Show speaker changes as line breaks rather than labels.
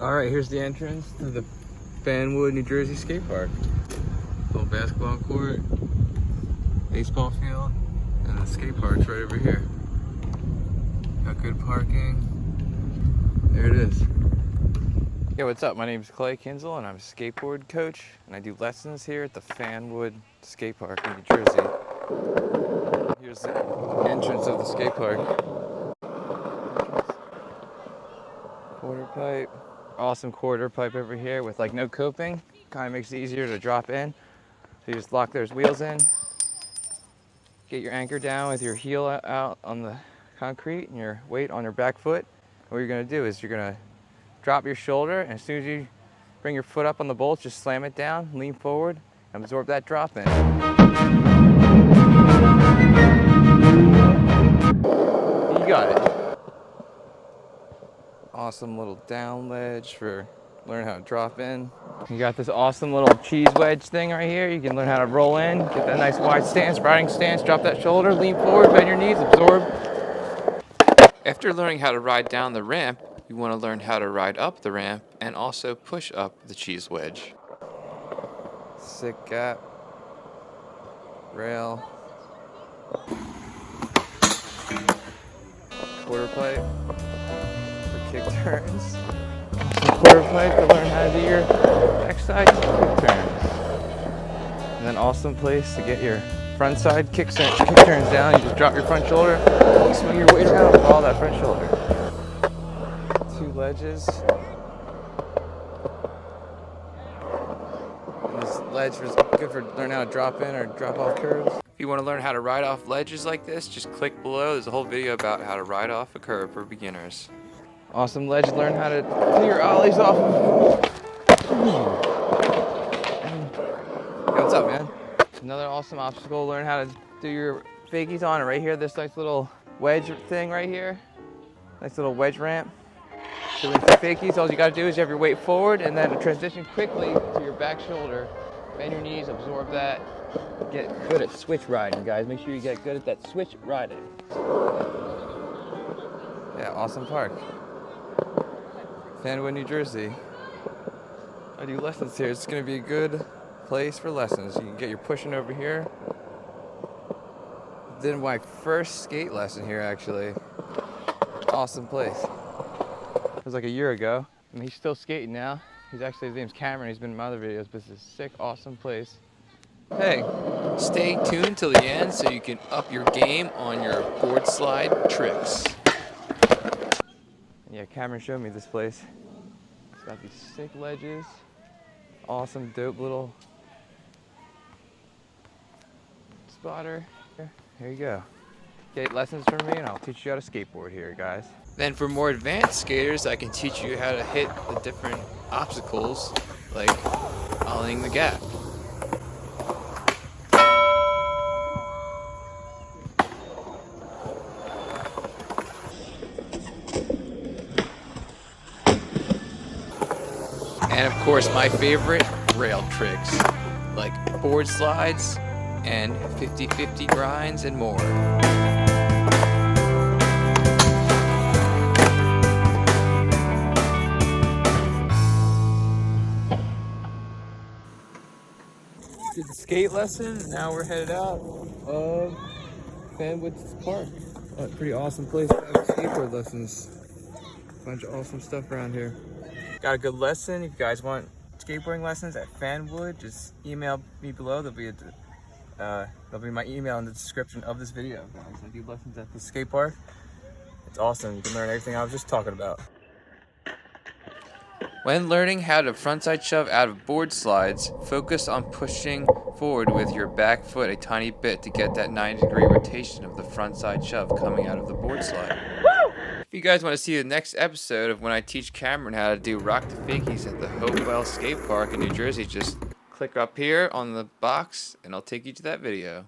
Alright, here's the entrance to the Fanwood New Jersey Skatepark. Little basketball court, baseball field, and the skate park's right over here. Got good parking. There it is. Hey, what's up? My name is Clay Kinzel and I'm a skateboard coach, and I do lessons here at the Fanwood Skatepark in New Jersey. Here's the entrance of the skate park. Quarter pipe. Awesome quarter pipe over here with like no coping. Kind of makes it easier to drop in. So you just lock those wheels in. Get your anchor down with your heel out on the concrete and your weight on your back foot. What you're gonna do is you're gonna drop your shoulder, and as soon as you bring your foot up on the bolts, just slam it down, lean forward, and absorb that drop in. You got it. Awesome little down ledge for learning how to drop in. You got this awesome little cheese wedge thing right here. You can learn how to roll in, get that nice wide stance, riding stance, drop that shoulder, lean forward, bend your knees, absorb.
After learning how to ride down the ramp, you want to learn how to ride up the ramp and also push up the cheese wedge.
Sick gap, rail, quarter pipe for kick turns. Awesome quarter pipe to learn how to do your backside kick turns. And then awesome place to get your front side kick turns down. You just drop your front shoulder, you swing your weight around and follow that front shoulder. Two ledges. And this ledge is good for learning how to drop in or drop off curves.
If you want to learn how to ride off ledges like this, just click below. There's a whole video about how to ride off a curb for beginners.
Awesome ledge, learn how to do your ollies off of. Hey, what's up, man? Another awesome obstacle, learn how to do your fakies on it right here. This nice little wedge thing right here. Nice little wedge ramp. So for fakies, all you gotta do is you have your weight forward and then transition quickly to your back shoulder. Bend your knees, absorb that. Get good at switch riding, guys. Make sure you get good at that switch riding. Yeah, awesome park. Fanwood, New Jersey. I do lessons here. It's gonna be a good place for lessons. You can get your pushing over here. Did my first skate lesson here, actually. Awesome place. It was like a year ago, and he's still skating now. His name's Cameron. He's been in my other videos, but it's a sick, awesome place. Hey,
Stay tuned till the end so you can up your game on your board slide tricks.
yeah, Cameron showed me this place. It's got these sick ledges. Awesome, dope little spotter. Here you go. Get lessons from me and I'll teach you how to skateboard here, guys.
Then for more advanced skaters, I can teach you how to hit the different obstacles, like ollieing the gap. And of course, my favorite, rail tricks, like board slides and 50-50 grinds and more.
Did the skate lesson, and now we're headed out of Fanwood Park. Oh, pretty awesome place to have skateboard lessons. Bunch of awesome stuff around here. Got a good lesson. If you guys want skateboarding lessons at Fanwood, just email me below. There'll be my email in the description of this video, guys. I do lessons at the skate park. It's awesome. You can learn everything I was just talking about.
When learning how to frontside shove out of board slides, focus on pushing forward with your back foot a tiny bit to get that 90-degree rotation of the frontside shove coming out of the board slide. If you guys want to see the next episode of when I teach Cameron how to do rock to fakies at the Hopewell Skate Park in New Jersey, just click up here on the box and I'll take you to that video.